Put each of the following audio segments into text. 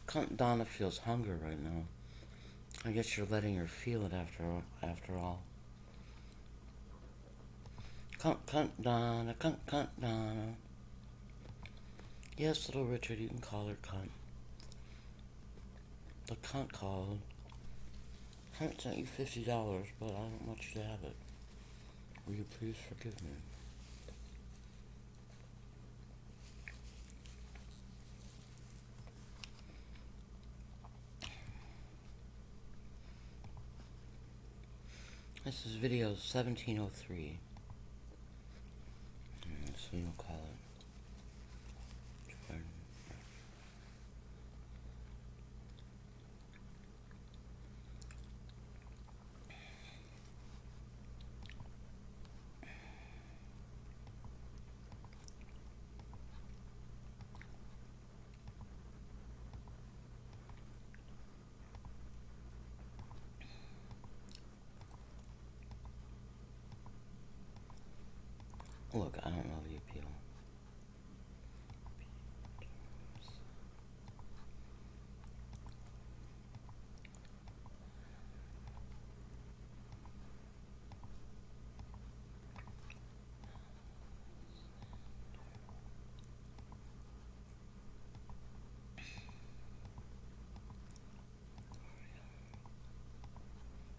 Cunt Donna feels hunger right now. I guess you're letting her feel it after all. Cunt Donna, cunt Donna. Yes, little Richard, you can call her cunt. The cunt called. Cunt sent you $50, but I don't want you to have it. Will you please forgive me? This is video 1703. So you'll call it. Look, I don't know the appeal.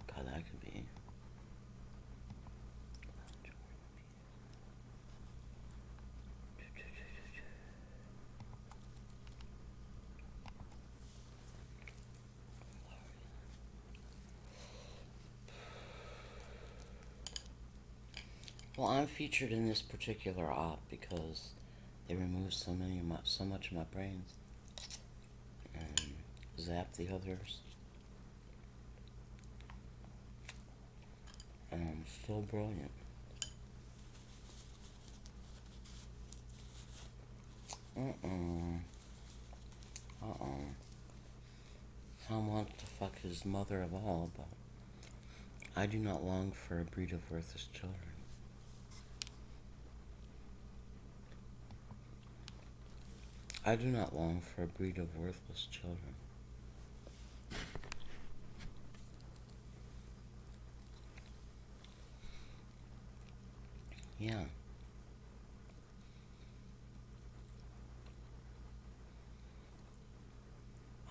God, that could be. Well, I'm featured in this particular op because they removed so much of my brains and zapped the others. And I'm still brilliant. Tom wants to fuck his mother of all, but I do not long for a breed of worthless children. I do not long for a breed of worthless children. Yeah.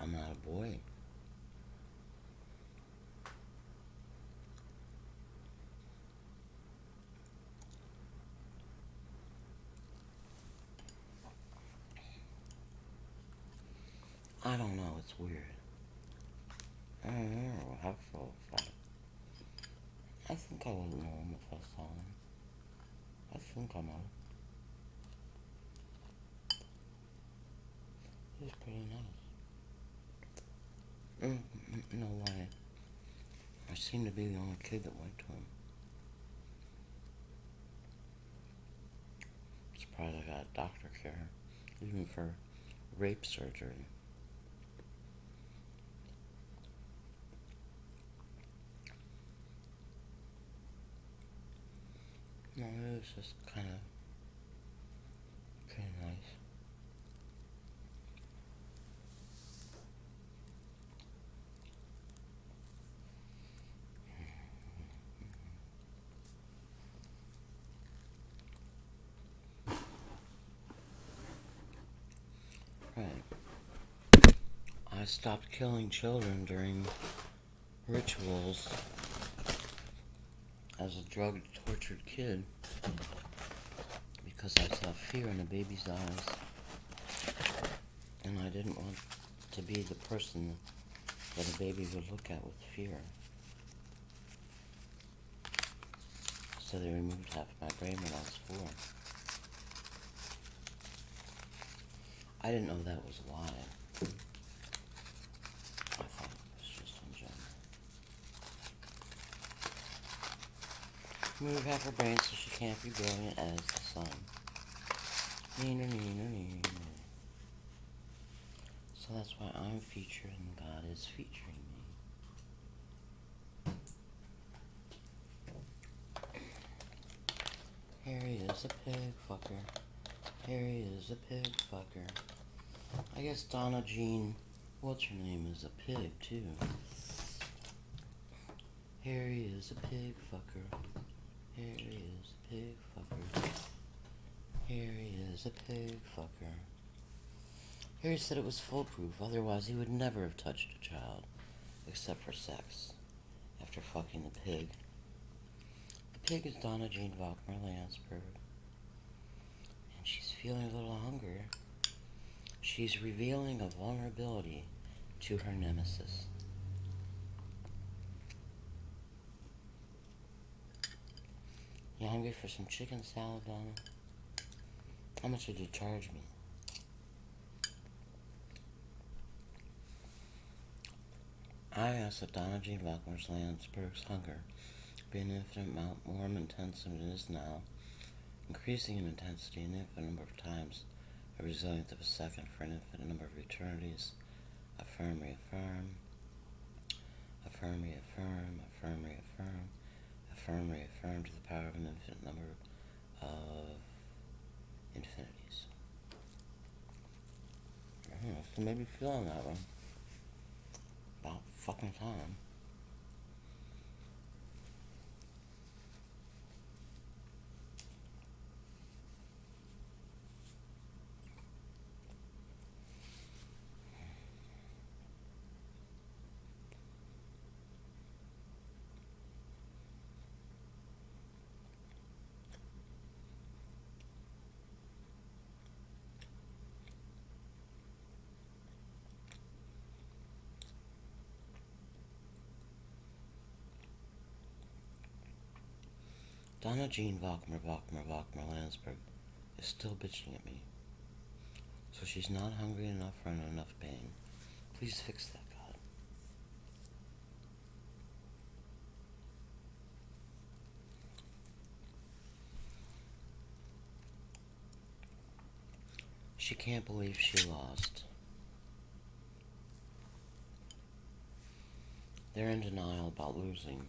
I'm not a boy. I don't know, it's weird. I don't know how I feel about it. I think I would know him if I saw him. I think I know. He's pretty nice. No way. I seem to be the only kid that went to him. Surprised I got doctor care, even for rape surgery. No, it was just kind of nice. Right. I stopped killing children during rituals as a drug-tortured kid because I saw fear in a baby's eyes, and I didn't want to be the person that a baby would look at with fear. So they removed half my brain when I was 4. I didn't know that was why. I thought it was just in general. Remove half her brain so she can't be brilliant as the sun. Neener. So that's why I'm featured and God is featuring me. Here he is, a pig fucker. Here he is, a pig fucker. I guess Donna Jean What's her name is a pig, too. Harry is a pig fucker. Harry is a pig fucker. Harry is a pig fucker. Harry said it was foolproof, otherwise he would never have touched a child, except for sex, after fucking the pig. The pig is Donna Jean Wagner Landsberg, and she's feeling a little hunger. She's revealing a vulnerability to her nemesis. You hungry for some chicken salad, Donna? How much would you charge me? I ask that Donna Jean Wagner Landsberg's hunger be an infinite amount more intense than it is now, increasing in intensity an infinite number of times, a resilience of a second for an infinite number of eternities. Affirm, reaffirm. Affirm, reaffirm. Affirm, reaffirm. Affirm, reaffirm to the power of an infinite number of infinities. So maybe feeling that one. About fucking time. Donna Jean Wagner Landsberg is still bitching at me. So she's not hungry enough or in enough pain. Please fix that, God. She can't believe she lost. They're in denial about losing.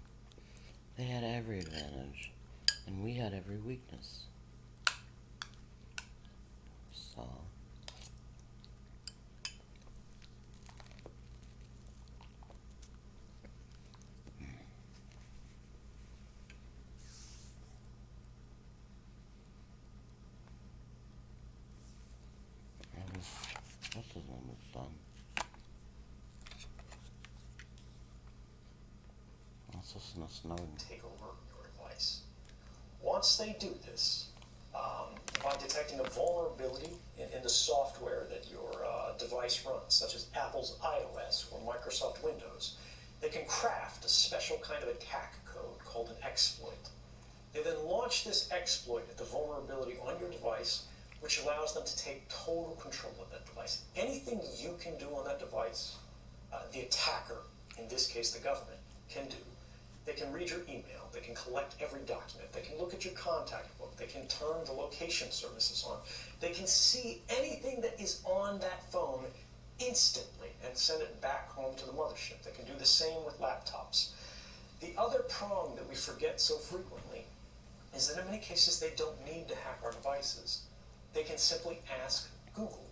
They had every advantage, and we had every weakness. So... what's his name? His son. Let's listen to Snowden. Take over your device. Once they do this, by detecting a vulnerability in the software that your device runs, such as Apple's iOS or Microsoft Windows, they can craft a special kind of attack code called an exploit. They then launch this exploit at the vulnerability on your device, which allows them to take total control of that device. Anything you can do on that device, the attacker, in this case the government, can do. They can read your email, they can collect every document, they can look at your contact book, they can turn the location services on, they can see anything that is on that phone instantly and send it back home to the mothership. They can do the same with laptops. The other prong that we forget so frequently is that in many cases they don't need to hack our devices. They can simply ask Google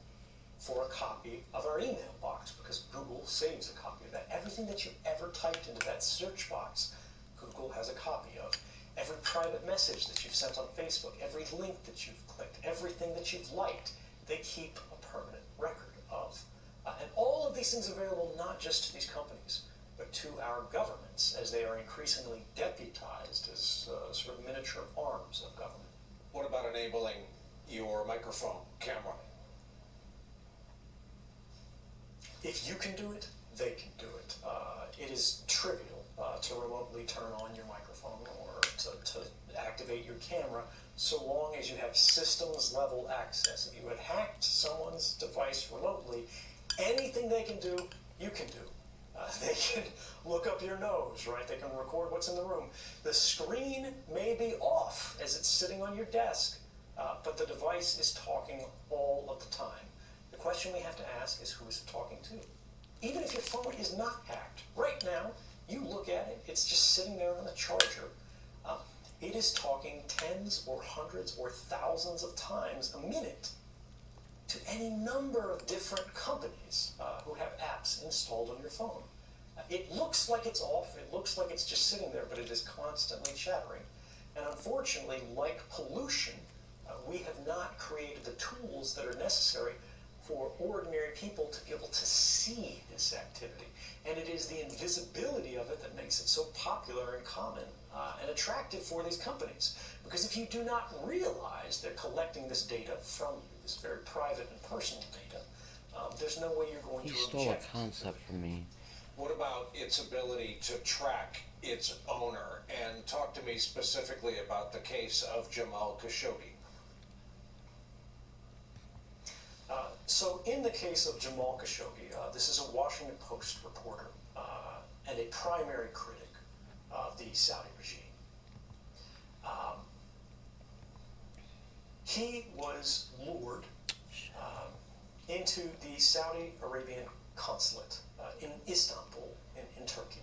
for a copy of our email box, because Google saves a copy of that. Everything that you ever typed into that search box, Google has a copy of. Every private message that you've sent on Facebook, every link that you've clicked, everything that you've liked, they keep a permanent record of. And all of these things are available not just to these companies, but to our governments, as they are increasingly deputized as sort of miniature arms of government. What about enabling your microphone camera? If you can do it, they can do it. It is trivial to remotely turn on your microphone or to activate your camera, so long as you have systems level access. If you had hacked someone's device remotely, anything they can do, you can do. They can look up your nose, right? They can record what's in the room. The screen may be off as it's sitting on your desk, but the device is talking all of the time. The question we have to ask is, who is it talking to? Even if your phone is not hacked, right now, you look at it, it's just sitting there on the charger. It is talking tens or hundreds or thousands of times a minute to any number of different companies who have apps apps installed on your phone. It looks like it's off, it looks like it's just sitting there, but it is constantly chattering. And unfortunately, like pollution, we have not created the tools that are necessary for ordinary people to be able to see this activity. And it is the invisibility of it that makes it so popular and common and attractive for these companies. Because if you do not realize they're collecting this data from you, this very private and personal data, there's no way you're going He to stole a object. concept from me. What about its ability to track its owner? And talk to me specifically about the case of Jamal Khashoggi. So in the case of Jamal Khashoggi, this is a Washington Post reporter and a primary critic of the Saudi regime. He was lured into the Saudi Arabian consulate in Istanbul, in Turkey.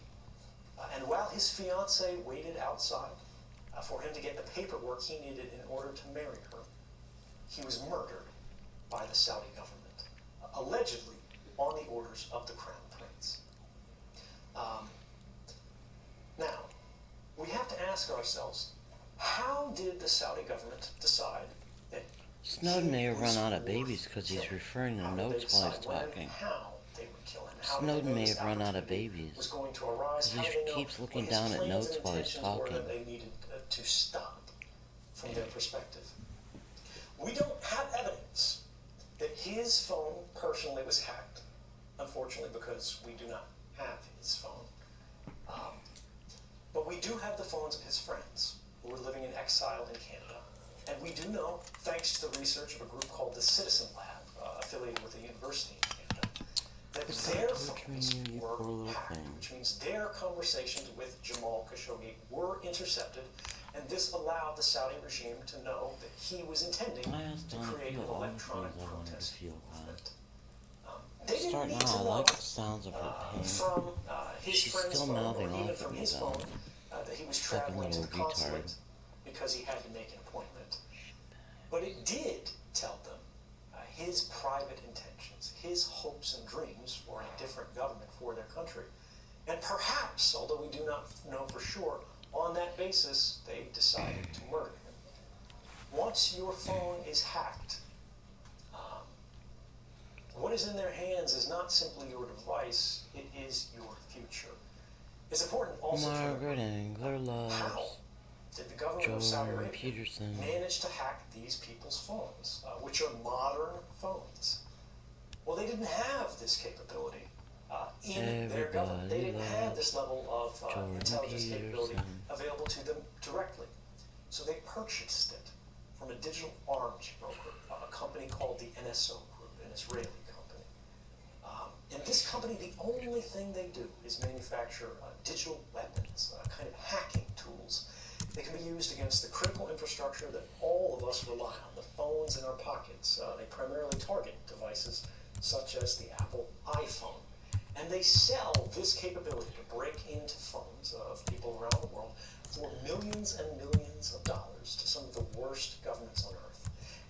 And while his fiancée waited outside for him to get the paperwork he needed in order to marry her, he was murdered by the Saudi government, allegedly on the orders of the Crown Prince. Now, we have to ask ourselves, how did the Saudi government decide that Snowden may have he run was out of worth babies because he's killing? referring to How did they notes while he's decide when and talking. how they would kill him? How did they Snowden know may this have run out of opportunity babies was going to arise? because How he did they know keeps looking what his down at plans notes and while he's intentions were talking. that they needed to stop from their perspective? We don't have evidence that his phone personally was hacked, unfortunately, because we do not have his phone. But we do have the phones of his friends who were living in exile in Canada. And we do know, thanks to the research of a group called the Citizen Lab, affiliated with a university in Canada, that their phones were hacked, which means their conversations with Jamal Khashoggi were intercepted, and this allowed the Saudi regime to know that he was intending to create an electronic protest movement. They didn't Start need now, to I know like the sounds of her pain. from his She's friend's still phone, mouthing or even off from at me his though. phone, that he was Fucking traveling to the little consulate retard. because he had to make an appointment. But it did tell them his private intentions, his hopes and dreams for a different government for their country. And perhaps, although we do not know for sure, on that basis, they decided to murder him. Once your phone is hacked, what is in their hands is not simply your device, it is your future. It's important also to Margaret remember Engler how loves did the government of Saudi Jordan Arabia Peterson. manage to hack these people's phones, which are modern phones. Well, they didn't have this capability in their government. They didn't have this level of intelligence capability available to them directly. So they purchased it from a digital arms broker, a company called the NSO Group, an Israeli company. And this company, the only thing they do is manufacture digital weapons, kind of hacking tools. They can be used against the critical infrastructure that all of us rely on, the phones in our pockets. They primarily target devices such as the Apple iPhone. And they sell this capability to break into phones of people around the world for millions and millions of dollars to some of the worst governments on earth.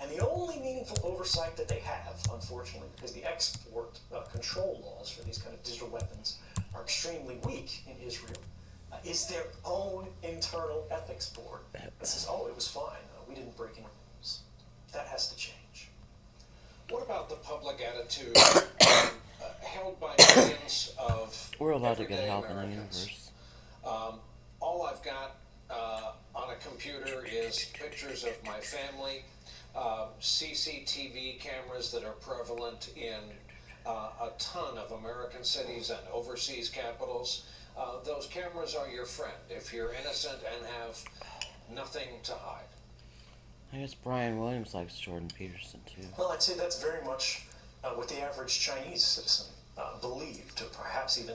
And the only meaningful oversight that they have, unfortunately, because the export control laws for these kind of digital weapons are extremely weak in Israel, is their own internal ethics board that says, oh, it was fine, we didn't break any rules. That has to change. What about the public attitude held by millions of We're allowed to get everyday help in the Americans? universe. All I've got on a computer is pictures of my family, CCTV cameras that are prevalent in a ton of American cities and overseas capitals. Those cameras are your friend if you're innocent and have nothing to hide. I guess Brian Williams likes Jordan Peterson too. Well, I'd say that's very much what the average Chinese citizen believed, or perhaps even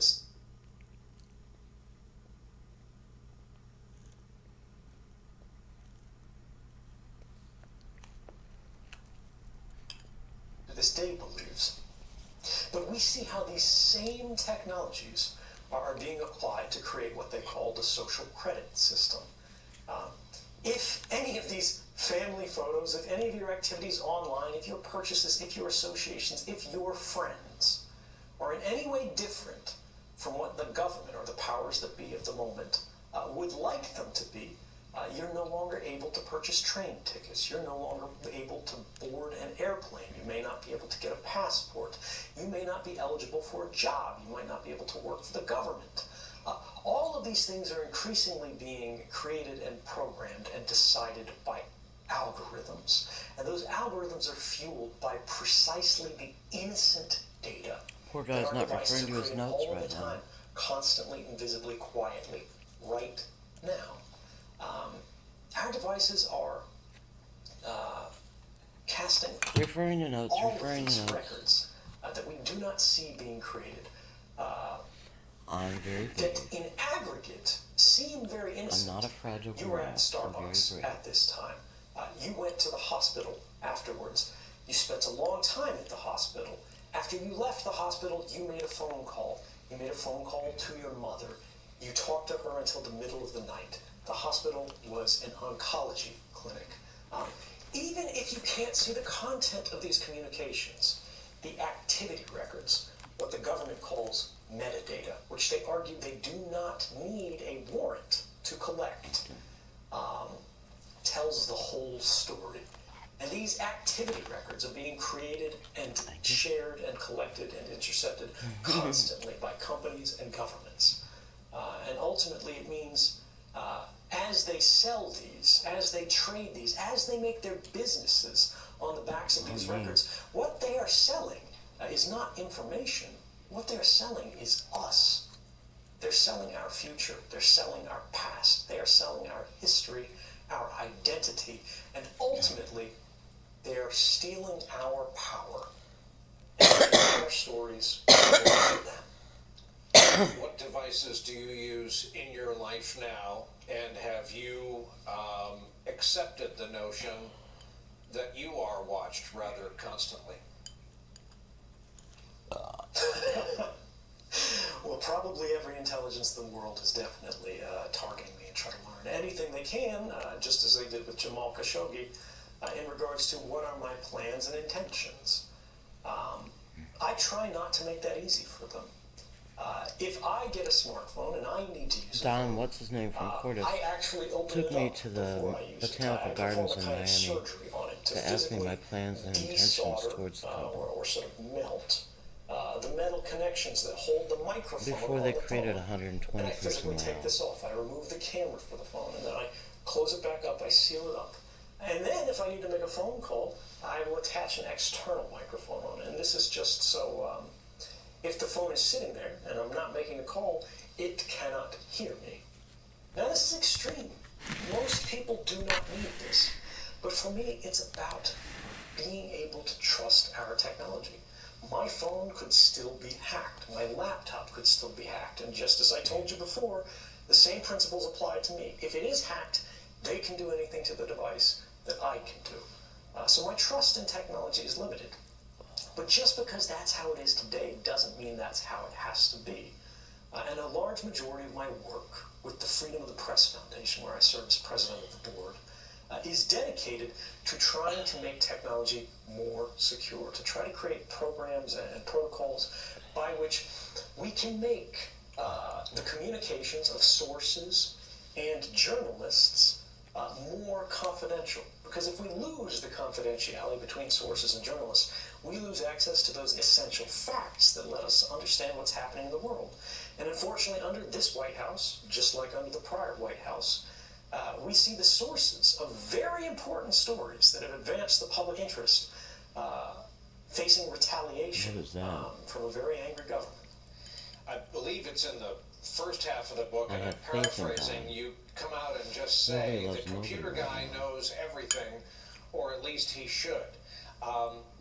to this day believes. But we see how these same technologies are being applied to create what they call the social credit system. If any of these family photos, if any of your activities online, if your purchases, if your associations, if your friends are in any way different from what the government or the powers that be of the moment would like them to be, you're no longer able to purchase train tickets. You're no longer able to board an airplane. You may not be able to get a passport. You may not be eligible for a job. You might not be able to work for the government. All of these things are increasingly being created and programmed and decided by algorithms. And those algorithms are fueled by precisely the innocent data. Poor guy's not referring to his notes all right the now. time, constantly, invisibly, quietly, right now. Our devices are casting Referring to notes, all referring of to these notes. records that we do not see being created. I'm very That busy. in aggregate seem very I'm innocent. not a fragile You were girl. at I'm Starbucks very brave. at this time. You went to the hospital afterwards. You spent a long time at the hospital. After you left the hospital, you made a phone call. You made a phone call to your mother. You talked to her until the middle of the night. The hospital was an oncology clinic. Even if you can't see the content of these communications, the activity records, what the government calls metadata, which they argue they do not need a warrant to collect, tells the whole story. And these activity records are being created and shared and collected and intercepted constantly by companies and governments. And ultimately it means as they sell these, as they trade these, as they make their businesses on the backs of these records, what they are selling is not information. What they're selling is us. They're selling our future. They're selling our past. They are selling our history, our identity, and ultimately, they're stealing our power and making our stories for them. What devices do you use in your life now, and have you accepted the notion that you are watched rather constantly? Well, probably every intelligence in the world is definitely targeting me and trying to learn anything they can, just as they did with Jamal Khashoggi, in regards to what are my plans and intentions. I try not to make that easy for them. If I get a smartphone and I need to use Don, what's his name from Cordis, I actually open took it me up to the before I use Botanical it. Gardens I perform in a kind of Miami surgery on it to ask me my plans and intentions desolder, towards the company. or sort of melt the metal connections that hold the microphone Before they on the created a phone. 120 And I person physically take lab. this off. I remove the camera for the phone, and then I close it back up. I seal it up. And then if I need to make a phone call, I will attach an external microphone on it. And this is just so if the phone is sitting there and I'm not making a call, it cannot hear me. Now this is extreme. Most people do not need this. But for me, it's about being able to trust our technology. My phone could still be hacked. My laptop could still be hacked. And just as I told you before, the same principles apply to me. If it is hacked, they can do anything to the device that I can do. So my trust in technology is limited. But just because that's how it is today doesn't mean that's how it has to be. And a large majority of my work with the Freedom of the Press Foundation, where I serve as president of the board, is dedicated to trying to make technology more secure, to try to create programs and protocols by which we can make the communications of sources and journalists more confidential. Because if we lose the confidentiality between sources and journalists, we lose access to those essential facts that let us understand what's happening in the world. And unfortunately, under this White House, just like under the prior White House, we see the sources of very important stories that have advanced the public interest facing retaliation What is that? from a very angry government. I believe it's in the first half of the book, and I I'm have faith in paraphrasing, God. you come out and just Nobody say, loves the computer nobody guy right now. knows everything, or at least he should.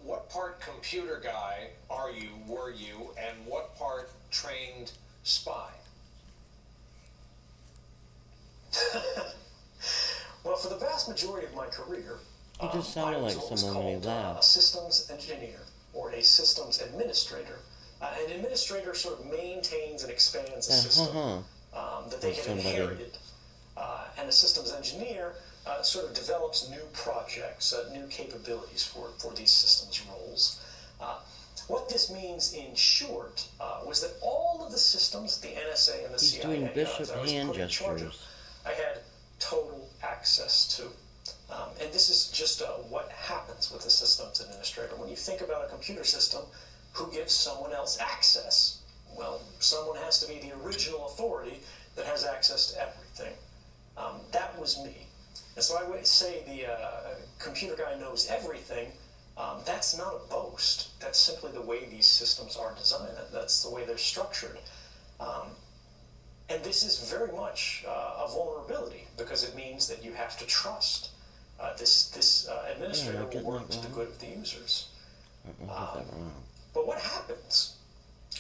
What part computer guy were you, and what part trained spy? Well, for the vast majority of my career, He just sounded I was like what was someone when he called a laughed. systems engineer or a systems administrator. An administrator sort of maintains and expands a system that they Or have somebody. inherited. And a systems engineer sort of develops new projects, new capabilities for these systems roles. What this means in short, the systems the NSA and the He's CIA doing bishop that I was hand put in charge of, gestures. I had total access to. And this is just what happens with a systems administrator. When you think about a computer system, who gives someone else access? Well, someone has to be the original authority that has access to everything. That was me. And so I would say the computer guy knows everything. That's not a boast. That's simply the way these systems are designed. That's the way they're structured. And this is very much a vulnerability because it means that you have to trust this administrator will work to the good of the users. But what happens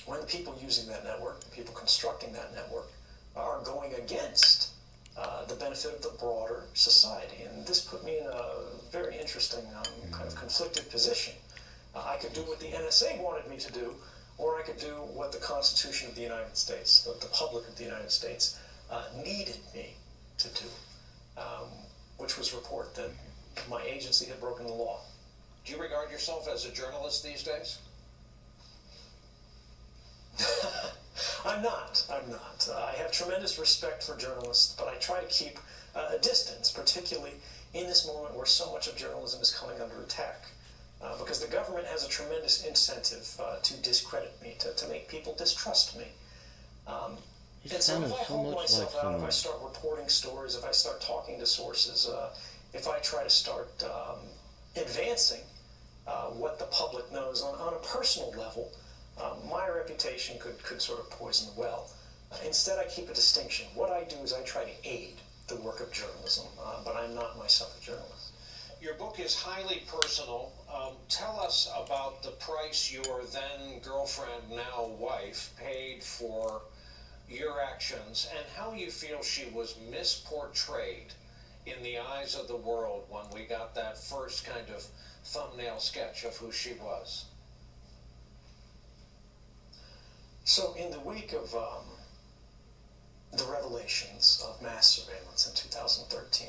when the people using that network, the people constructing that network, are going against the benefit of the broader society? And this put me in a very interesting kind of conflicted position. I could do what the NSA wanted me to do, or I could do what the Constitution of the United States, the public of the United States, needed me to do, which was report that my agency had broken the law. Do you regard yourself as a journalist these days? I'm not. I have tremendous respect for journalists, but I try to keep a distance, particularly in this moment where so much of journalism is coming under attack. Because the government has a tremendous incentive to discredit me, to make people distrust me. And so if I hold myself out, if I start reporting stories, if I start talking to sources, if I try to start advancing what the public knows on a personal level, my reputation could sort of poison the well. Instead, I keep a distinction. What I do is I try to aid the work of journalism, but I'm not myself a journalist. Your book is highly personal. Tell us about the price your then girlfriend, now wife, paid for your actions and how you feel she was misportrayed in the eyes of the world when we got that first kind of thumbnail sketch of who she was. So in the wake of the revelations of mass surveillance in 2013,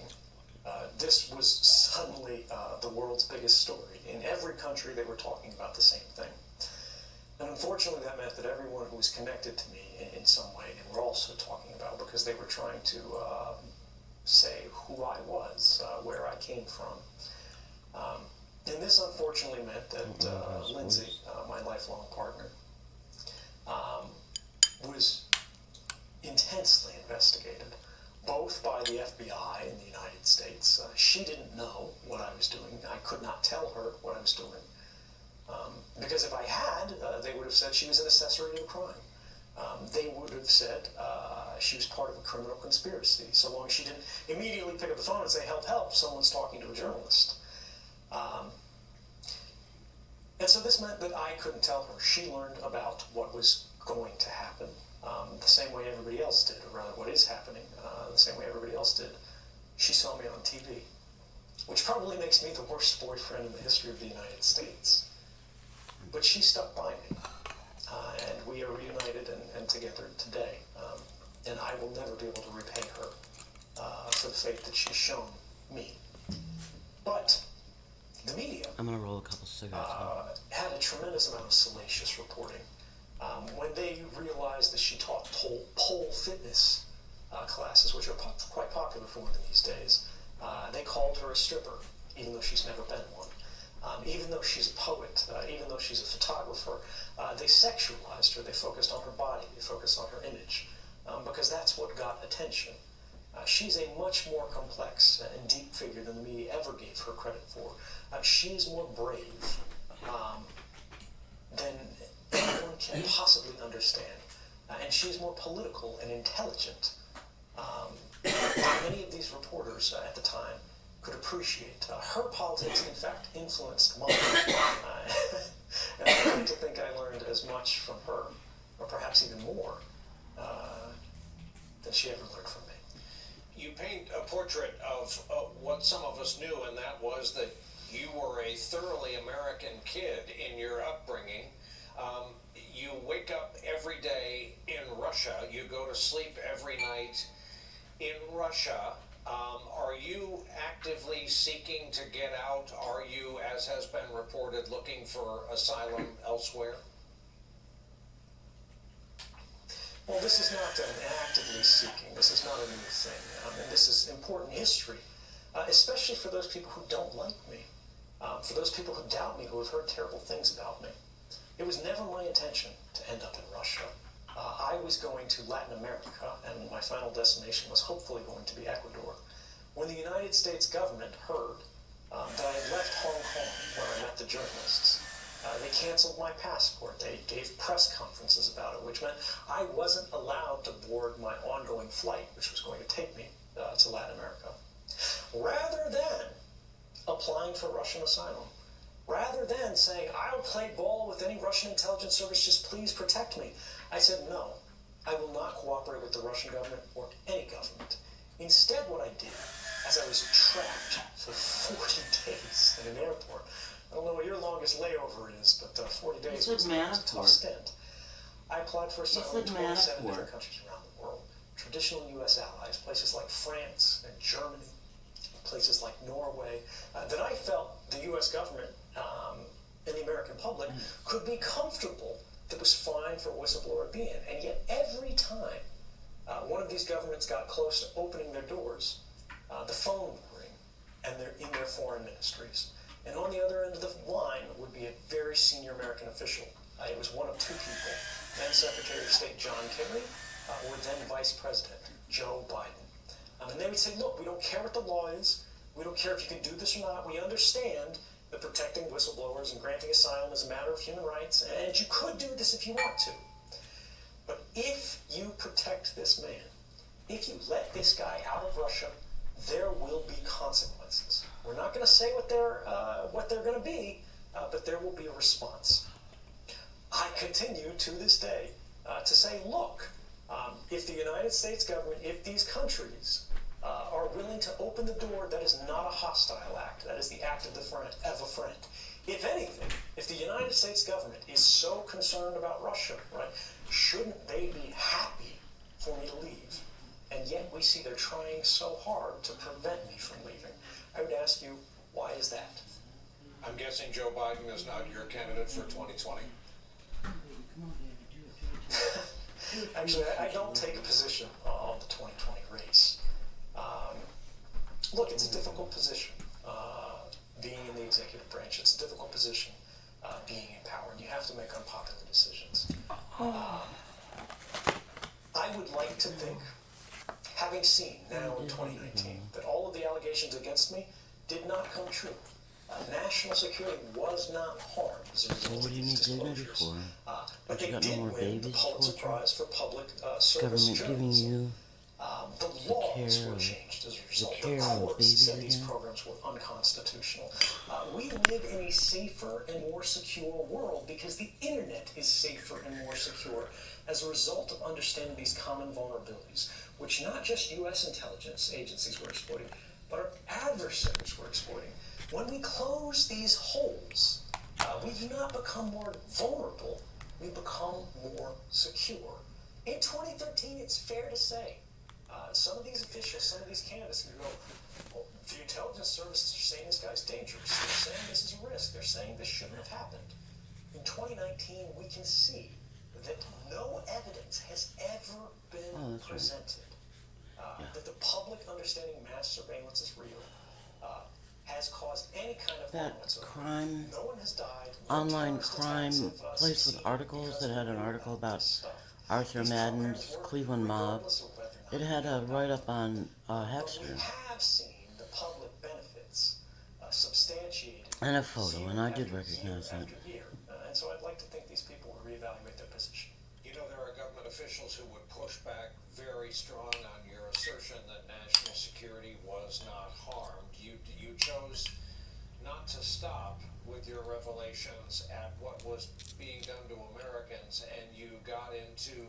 this was suddenly the world's biggest story. In every country, they were talking about the same thing. And unfortunately, that meant that everyone who was connected to me in some way, they were also talking about, because they were trying to say who I was, where I came from. And this unfortunately meant that Lindsay, my lifelong partner, was intensely investigated, both by the FBI in the United States. She didn't know what I was doing. I could not tell her what I was doing. Because if I had, they would have said she was an accessory to a crime. They would have said she was part of a criminal conspiracy, so long as she didn't immediately pick up the phone and say, help, help, someone's talking to a journalist. And so this meant that I couldn't tell her. She learned about what was going to happen the same way everybody else did, or rather what is happening the same way everybody else did. She saw me on TV, which probably makes me the worst boyfriend in the history of the United States. But she stuck by me, and we are reunited and together today. And I will never be able to repay her for the faith that she's shown me. But the media I'm gonna roll a couple cigarettes. had a tremendous amount of salacious reporting. When they realized that she taught pole fitness classes, which are quite popular for women these days, they called her a stripper, even though she's never been one. Even though she's a poet, even though she's a photographer, they sexualized her. They focused on her body. They focused on her image, because that's what got attention. She's a much more complex and deep figure than the media ever gave her credit for. She's more brave than anyone can possibly understand. And she's more political and intelligent than many of these reporters at the time could appreciate. Her politics, in fact, influenced mine. And I like to think I learned as much from her, or perhaps even more, than she ever learned from me. You paint a portrait of what some of us knew, and that was that you were a thoroughly American kid in your upbringing. You wake up every day in Russia. You go to sleep every night in Russia. Are you actively seeking to get out? Are you, as has been reported, looking for asylum elsewhere? Well, this is not an actively seeking. This is not a new thing. And this is important history, especially for those people who don't like me, for those people who doubt me, who have heard terrible things about me. It was never my intention to end up in Russia. I was going to Latin America, and my final destination was hopefully going to be Ecuador. When the United States government heard that I had left Hong Kong, where I met the journalists, they canceled my passport. They gave press conferences about it, which meant I wasn't allowed to board my ongoing flight, which was going to take me to Latin America. Rather than applying for Russian asylum, rather than saying, I'll play ball with any Russian intelligence service, just please protect me, I said, no, I will not cooperate with the Russian government or any government. Instead, what I did, as I was trapped for 40 days in an airport, I don't know what your longest layover is, but 40 days was a tough stint. I applied for asylum in 27 different countries around the world. Traditional U.S. allies, places like France and Germany, places like Norway, that I felt the U.S. government and the American public could be comfortable that was fine for a whistleblower to be in. And yet every time one of these governments got close to opening their doors, the phone would ring, and they're in their foreign ministries. And on the other end of the line would be a very senior American official. It was one of two people, then Secretary of State John Kerry, or then Vice President Joe Biden. And they would say, look, we don't care what the law is. We don't care if you can do this or not. We understand that protecting whistleblowers and granting asylum is a matter of human rights, and you could do this if you want to. But if you protect this man, if you let this guy out of Russia, there will be consequences. We're not going to say what they're going to be, but there will be a response. I continue to this day to say, look, if the United States government, if these countries are willing to open the door, that is not a hostile act. That is the act of a friend. If anything, if the United States government is so concerned about Russia, right, shouldn't they be happy for me to leave? And yet we see they're trying so hard to prevent me from leaving. I would ask you, why is that? I'm guessing Joe Biden is not your candidate for 2020. Actually, I don't take a position on the 2020 race. Look, it's a difficult position, being in the executive branch. It's a difficult position, being in power, and you have to make unpopular decisions. I would like to think, having seen now in 2019 that all of the allegations against me did not come true. National security was not harmed as a result of these disclosures. But they did win the Pulitzer Prize for Public Service Journalism. The laws were changed as a result. The courts said these programs were unconstitutional. We live in a safer and more secure world because the internet is safer and more secure as a result of understanding these common vulnerabilities, which not just U.S. intelligence agencies were exploiting, but our adversaries were exploiting. When we close these holes, we do not become more vulnerable, we become more secure. In 2013, it's fair to say, some of these officials, some of these candidates can go, well, the intelligence services are saying this guy's dangerous. They're saying this is a risk. They're saying this shouldn't have happened. In 2019, we can see that no evidence has ever been presented that the public understanding mass surveillance is real, has caused any kind of harm whatsoever. Crime, no one has died. online crime place with articles that had an article about Arthur Madden's Cleveland mob. It had a write-up on Hexter. We have seen the public benefits substantiated. And a photo, and I did recognize that. And so I'd like to think these people will reevaluate their position. You know, there are government officials who would push back very strong on your assertion that national security was not harmed. You chose not to stop with your revelations at what was being done to Americans, and you got into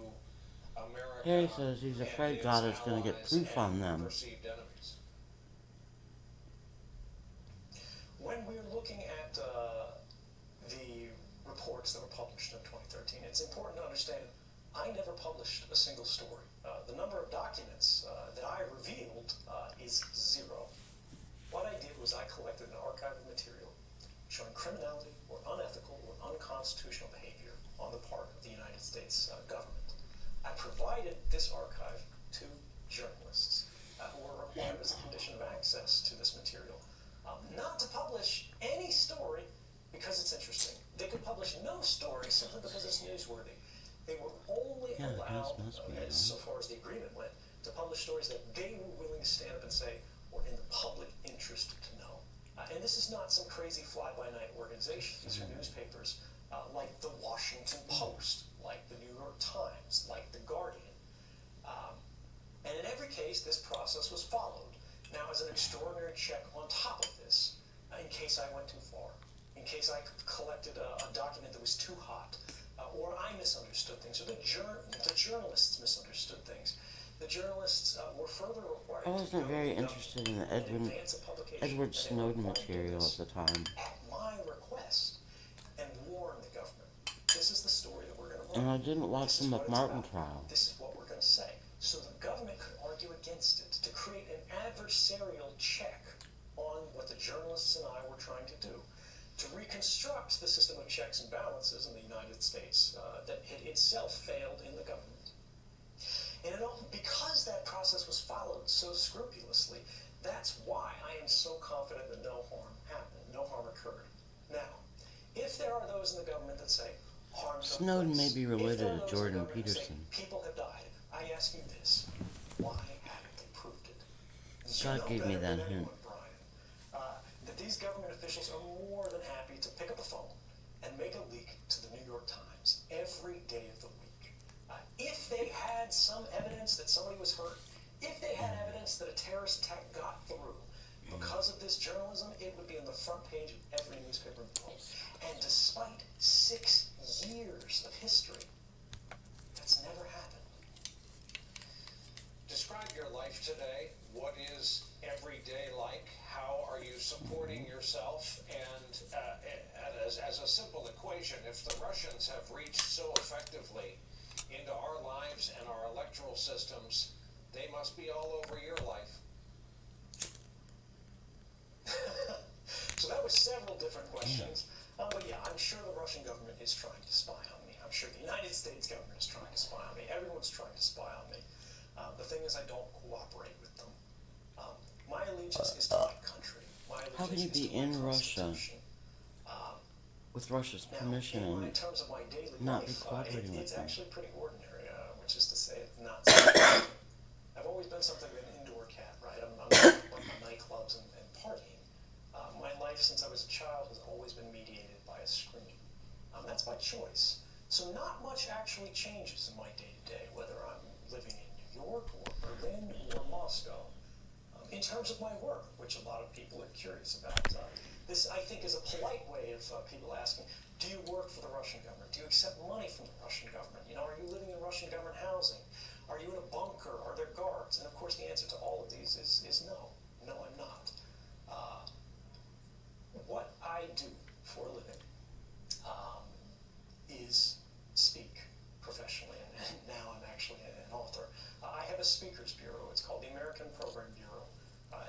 America. Harry says he's afraid God is going to get proof on them. Perceived enemies. When we're looking at the reports that were published in 2013, it's important to understand I never published a single story. The number of documents that I revealed is 0. What I did was I collected an archive of material showing criminality or unethical or unconstitutional behavior on the part of the United States government. I provided Yeah, allow, Hans must be, as so far as the agreement went, to publish stories that they were willing to stand up and say were in the public interest to know. And this is not some crazy fly-by-night organization. These are newspapers like the Washington Post, like the New York Times, like the Guardian. And in every case, this process was followed. Now, as an extraordinary check on top of this, in case I went too far, in case I collected a document that was too hot, or I misunderstood things, or the journalists misunderstood things, the journalists were further required I wasn't very interested in the Edward Snowden material at the time. At my request, and warn the government. This is the story that we're going to run. And I didn't watch the McMartin trial. This is what we're going to say. So the government could argue against it to create an adversarial check on what the journalists and I were trying to do, to reconstruct the system of checks and balances in the United States that had itself failed in the government. And because that process was followed so scrupulously, that's why I am so confident that no harm happened, no harm occurred. Now, if there are those in the government that say harm took Snowden place, may be related if there are to those in the Jordan government that say Peterson. people have died, I ask you this: why haven't they proved it? God gave me that hint. Brian, that these government officials are more than happy to pick up the phone and make a leak to the New York Times every day of the week. If they had some evidence that somebody was hurt, if they had evidence that a terrorist attack got through, because of this journalism, it would be on the front page of every newspaper in the world. And despite 6 years of history, that's never happened. Describe your life today. What is every day like? How are you supporting yourself? And as a simple equation, if the Russians have reached so effectively into our lives and our electoral systems, they must be all over your life. So that was several different questions. But yeah, I'm sure the Russian government is trying to spy on me. I'm sure the United States government is trying to spy on me. Everyone's trying to spy on me. The thing is, I don't cooperate with them. My allegiance is to my country. How can you be in Russia with Russia's permission and in terms of my daily not be life, cooperating with it's them? actually pretty ordinary, which is to say, not something. I've always been something of an indoor cat, right? I'm not like nightclubs and partying. My life since I was a child has always been mediated by a screen. That's my choice. So not much actually changes in my day-to-day, whether I'm living in New York or Berlin or Moscow. In terms of my work, which a lot of people are curious about, this, I think, is a polite way of people asking, do you work for the Russian government? Do you accept money from the Russian government? You know, are you living in Russian government housing? Are you in a bunker? Are there guards? And of course, the answer to all of these is no. No, I'm not. What I do for a living is speak professionally, and now I'm actually an author. I have a speakers bureau. It's called the American Program Bureau.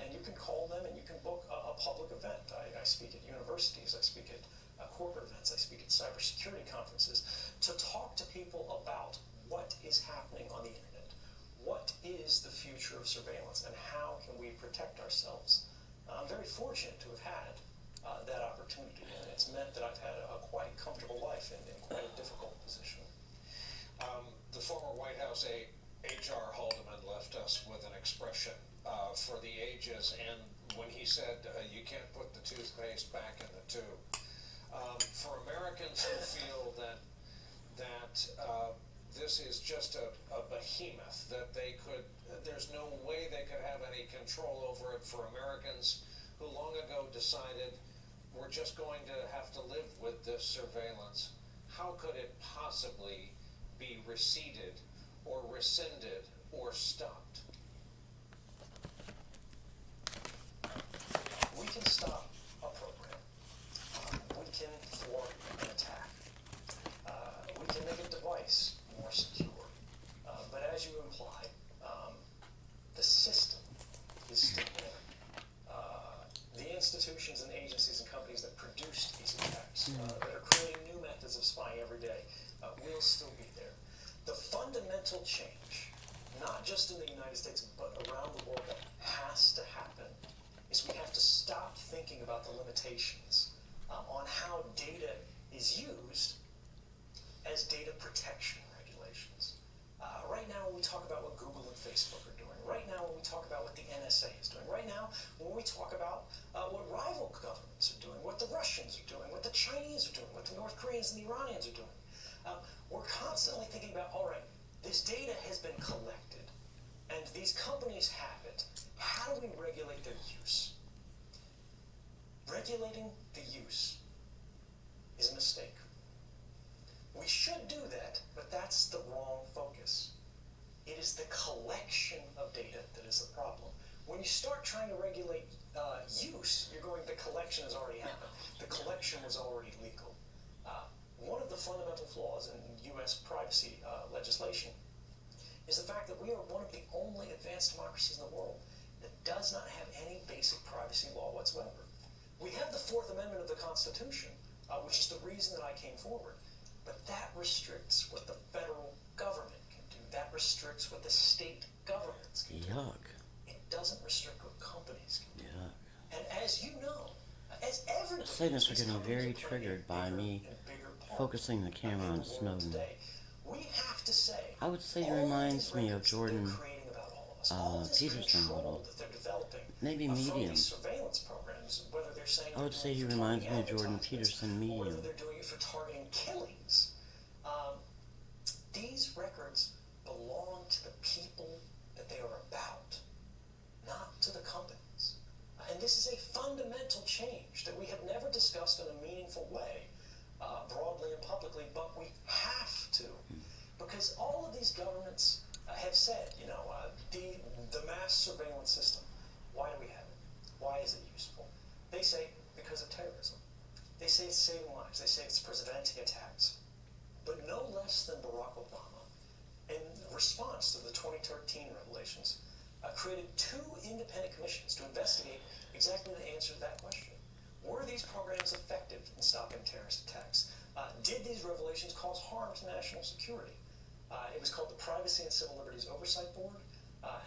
And you can call them and you can book a public event. I speak at universities, I speak at corporate events, I speak at cybersecurity conferences to talk to people about what is happening on the internet. What is the future of surveillance and how can we protect ourselves? I'm very fortunate to have had that opportunity, and it's meant that I've had a quite comfortable life in quite a difficult position. The former White House H.R. Haldeman left us with an expression for the ages, and when he said you can't put the toothpaste back in the tube. For Americans who feel that this is just a behemoth, that there's no way they could have any control over it, for Americans who long ago decided we're just going to have to live with this surveillance, how could it possibly be receded or rescinded or stopped? We can stop a program. We can thwart an attack. We can make a device more secure. But as you implied, the system is still there. The institutions and agencies and companies that produced these attacks, that are creating new methods of spying every day, will still be there. The fundamental change, not just in the United States, but around the world, that has to happen is we have to stop thinking about the limitations on how data is used as data protection regulations. Syrians and the Iranians are doing. We're constantly thinking about, all right, this data has been collected, and these companies have it. How do we regulate their use? Regulating the use is a mistake. We should do that, but that's the wrong focus. It is the collection of data that is the problem. When you start trying to regulate use, the collection has already happened. The collection was already legal. One of the fundamental flaws in U.S. privacy legislation is the fact that we are one of the only advanced democracies in the world that does not have any basic privacy law whatsoever. We have the Fourth Amendment of the Constitution, which is the reason that I came forward, but that restricts what the federal government can do. That restricts what the state governments can do. Yuck. It doesn't restrict what companies can do. Yuck. And as you know, as everybody, Students are getting very triggered by me focusing the camera on Snowden. We have to say, I would say he reminds me of Jordan Peterson a little. Maybe medium. I would say he reminds me of Jordan Peterson medium. Whether they're doing it for targeting killings. These records belong to the people that they are about, not to the companies. And this is a fundamental change that we have never discussed in a meaningful way, broadly and publicly, but we have to. Because all of these governments have said, the mass surveillance system, why do we have it? Why is it useful? They say because of terrorism. They say it's saving lives. They say it's preventing attacks. But no less than Barack Obama, in response to the 2013 revelations, created 2 independent commissions to investigate exactly the answer to that question. Were these programs effective in stopping terrorist attacks? Did these revelations cause harm to national security? It was called the Privacy and Civil Liberties Oversight Board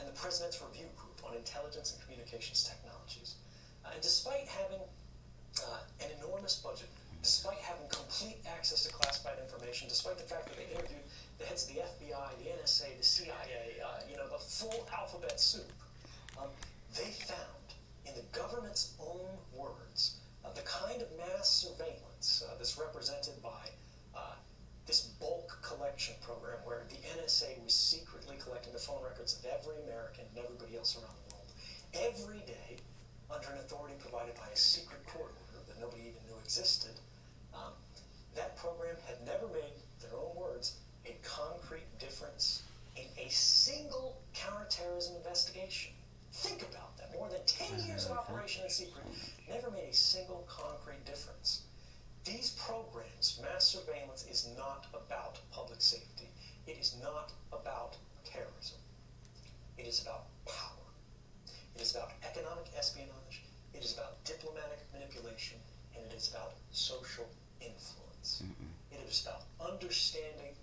and the President's Review Group on Intelligence and Communications Technologies. And despite having an enormous budget, despite having complete access to classified information, despite the fact that they interviewed the heads of the FBI, the NSA, the CIA, the full alphabet soup, they found, in the government's own words, the kind of mass surveillance that's represented by this bulk collection program where the NSA was secretly collecting the phone records of every American and everybody else around the world every day under an authority provided by a secret court order that nobody even knew existed. That program had never made, their own words, a concrete difference in a single counterterrorism investigation. Think about that. More than 10 years of operation in secret, never made a single concrete difference. These programs, mass surveillance, is not about public safety. It is not about terrorism. It is about power. It is about economic espionage. It is about diplomatic manipulation. And it is about social influence. It is about understanding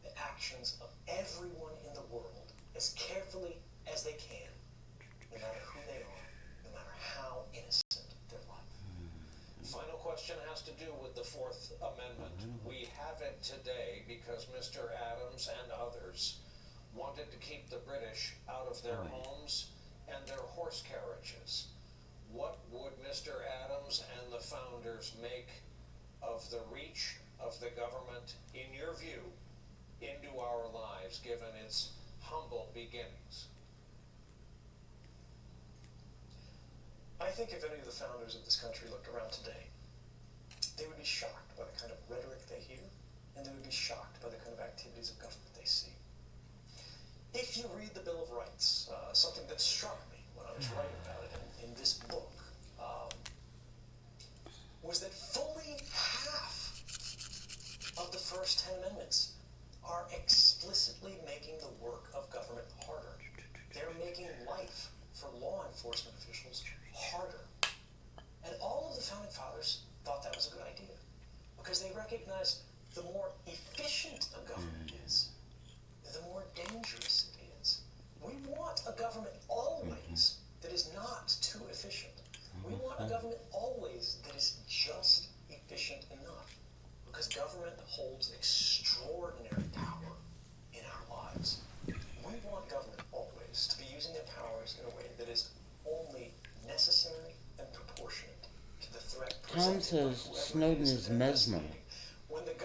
the actions of everyone in the world as carefully as they can, no matter who they are, no matter how innocent their life. Final question has to do with the Fourth Amendment. We have it today because Mr. Adams and others wanted to keep the British out of their homes and their horse carriages. What would Mr. Adams and the founders make of the reach of the government, in your view, into our lives, given its humble beginnings? I think if any of the founders of this country looked around today, they would be shocked by the kind of rhetoric they hear, and they would be shocked by the kind of activities of government they see. If you read the Bill of Rights, something that struck me when I was writing about it in this book, was that fully half of the first 10 amendments are explicitly making the work of government harder. They're making life for law enforcement officials harder. And all of the founding fathers thought that was a good idea because they recognized the more efficient a government is, the more dangerous it is. We want a government always that is not too efficient. We want a government always that is just efficient enough, because government holds extraordinary power in our lives. We want government always to be using their powers in a way that is only necessary and proportionate to the threat Tom presented by says whoever Snowden it is that they're Mesmer. investigating. When the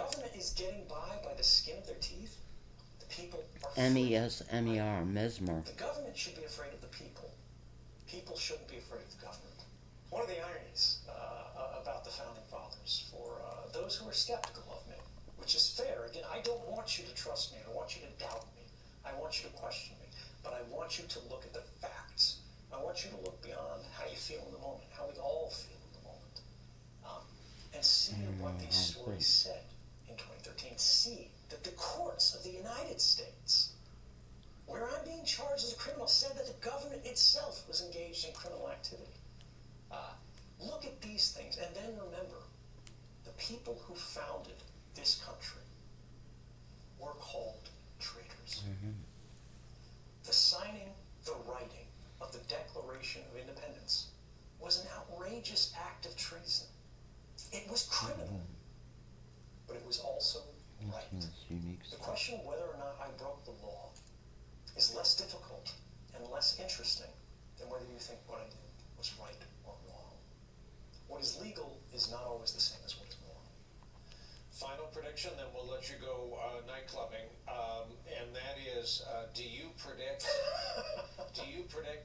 M-E-S-M-E-R, Mesmer. The government should be afraid of the people. People shouldn't be afraid of the government. One of the ironies about the Founding Fathers, for those who are skeptical of me, which is fair, again, I don't want you to trust me, I don't want you to doubt me, I want you to question me, but I want you to look at the facts. I want you to look beyond how you feel in the moment, how we all feel in the moment, and see what these stories said in 2013. See that the courts of the United States, where I'm being charged as a criminal, said that the government itself was engaged in criminal activity. Look at these things, and then remember, the people who founded this country were called traitors. The signing, the writing of the Declaration of Independence was an outrageous act of treason. It was criminal, but it was also right. The question of whether or not I broke the law is less difficult and less interesting than whether you think what I did was right or wrong. What is legal is not always the same as what is moral. Final prediction, then we'll let you go night clubbing, and that is, do you predict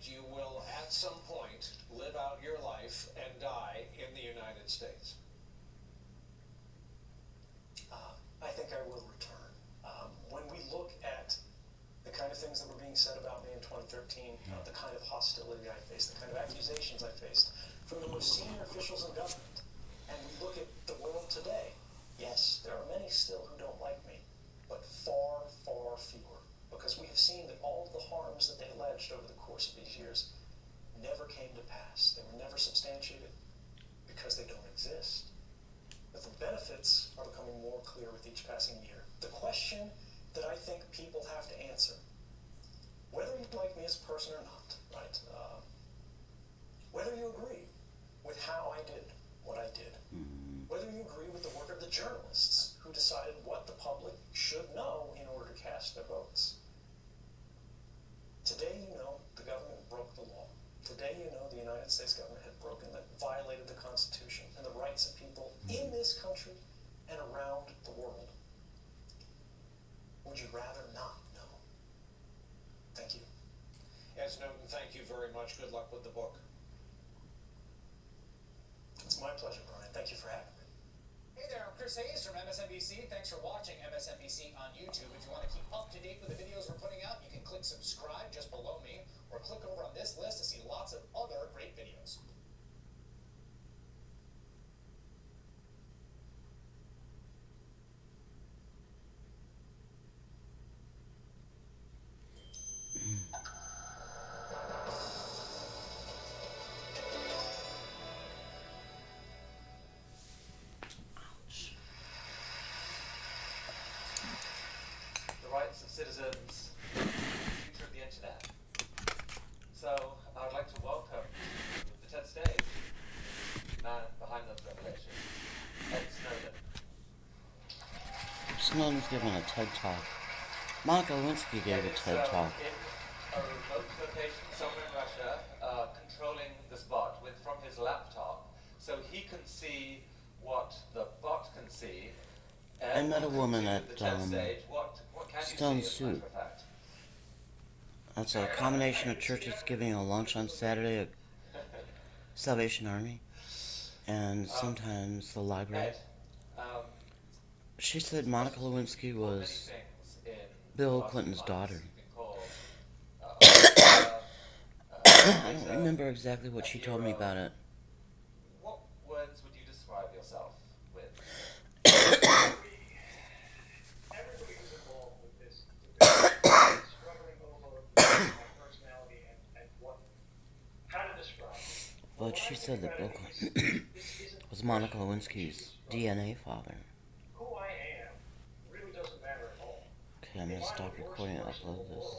you will at some point live out your life and die in the United States? I think I will return. When we look at the kind of things that were being said about me in 2013, the kind of hostility I faced, the kind of accusations I faced from the most senior officials in government, and we look at the world today, yes, there are many still who don't like me, but far, far fewer, because we have seen that all of the harms that they alleged over the course of these years never came to pass. They were never substantiated because they don't exist. But the benefits are becoming more clear with each passing year. The question that I think people have to answer, whether you like me as a person or not, right? Whether you agree with how I did what I did, whether you agree with the work of the journalists who decided what the public should know in order to cast their votes. Today you know the government broke the law. Today you know the United States government had violated the Constitution and the rights of people in this country and around the world. Would you rather not know? Thank you. Ed Snowden, thank you very much. Good luck with the book. It's my pleasure, Brian. Thank you for having me. Hey there, I'm Chris Hayes from MSNBC. Thanks for watching MSNBC on YouTube. If you want to keep up to date with the videos we're putting out, you can click subscribe just below me, or click over on this list to see lots of other great videos. The rights of citizens, the future of the internet. So I would like to welcome to the TED stage the man behind those revelations, Ed Snowden. Snowden's giving a TED Talk. Monica Lewinsky gave a TED Talk. In a remote location somewhere in Russia, controlling this bot from his laptop, so he can see what the bot can see. I met a woman at What can Stone you see, as a Soup. matter of fact? That's a combination of churches giving a lunch on Saturday at Salvation Army, and sometimes the library. Ed, She said Monica Lewinsky many was things in Bill past Clinton's months daughter. been called, I don't remember exactly what she told me about it. What words would you describe yourself with? Everybody who's involved with this is struggling over my personality and how to describe it. But she said that Bill Clinton was Monica Lewinsky's DNA father. Who I am really doesn't matter at all. Okay, I'm gonna stop recording and upload this.